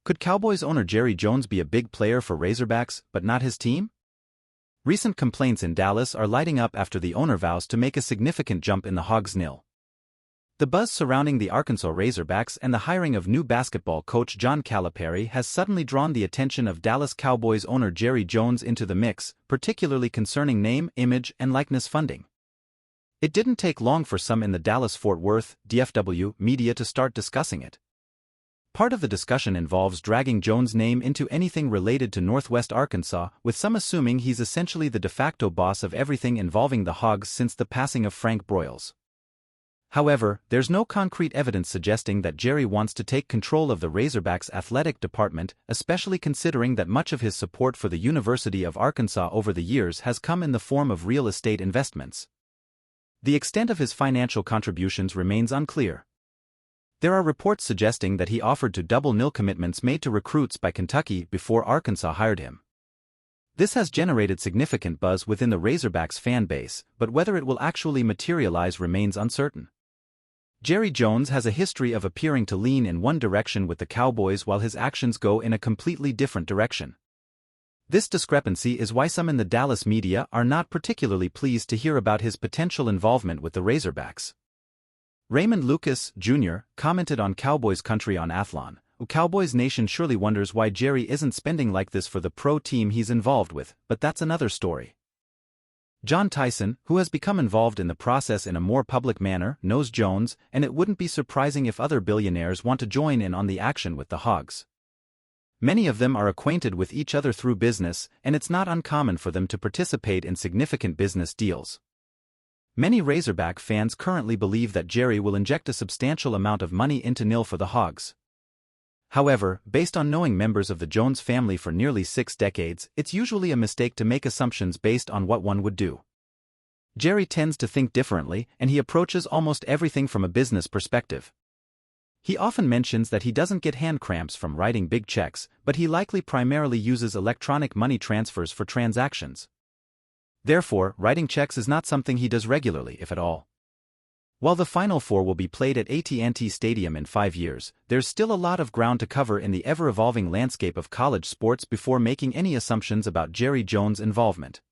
Could Cowboys owner Jerry Jones be a big player for Razorbacks, but not his team? Recent complaints in Dallas are lighting up after the owner vows to make a significant jump in the Hogs' nil. The buzz surrounding the Arkansas Razorbacks and the hiring of new basketball coach John Calipari has suddenly drawn the attention of Dallas Cowboys owner Jerry Jones into the mix, particularly concerning name, image, and likeness funding. It didn't take long for some in the Dallas-Fort Worth, DFW, media to start discussing it. Part of the discussion involves dragging Jones' name into anything related to Northwest Arkansas, with some assuming he's essentially the de facto boss of everything involving the Hogs since the passing of Frank Broyles. However, there's no concrete evidence suggesting that Jerry wants to take control of the Razorbacks' athletic department, especially considering that much of his support for the University of Arkansas over the years has come in the form of real estate investments. The extent of his financial contributions remains unclear. There are reports suggesting that he offered to double nil commitments made to recruits by Kentucky before Arkansas hired him. This has generated significant buzz within the Razorbacks fan base, but whether it will actually materialize remains uncertain. Jerry Jones has a history of appearing to lean in one direction with the Cowboys while his actions go in a completely different direction. This discrepancy is why some in the Dallas media are not particularly pleased to hear about his potential involvement with the Razorbacks. Raymond Lucas, Jr., commented on Cowboys Country on Athlon, "Cowboys Nation surely wonders why Jerry isn't spending like this for the pro team he's involved with, but that's another story." John Tyson, who has become involved in the process in a more public manner, knows Jones, and it wouldn't be surprising if other billionaires want to join in on the action with the Hogs. Many of them are acquainted with each other through business, and it's not uncommon for them to participate in significant business deals. Many Razorback fans currently believe that Jerry will inject a substantial amount of money into nil for the Hogs. However, based on knowing members of the Jones family for nearly 6 decades, it's usually a mistake to make assumptions based on what one would do. Jerry tends to think differently, and he approaches almost everything from a business perspective. He often mentions that he doesn't get hand cramps from writing big checks, but he likely primarily uses electronic money transfers for transactions. Therefore, writing checks is not something he does regularly, if at all. While the Final Four will be played at AT&T Stadium in 5 years, there's still a lot of ground to cover in the ever-evolving landscape of college sports before making any assumptions about Jerry Jones' involvement.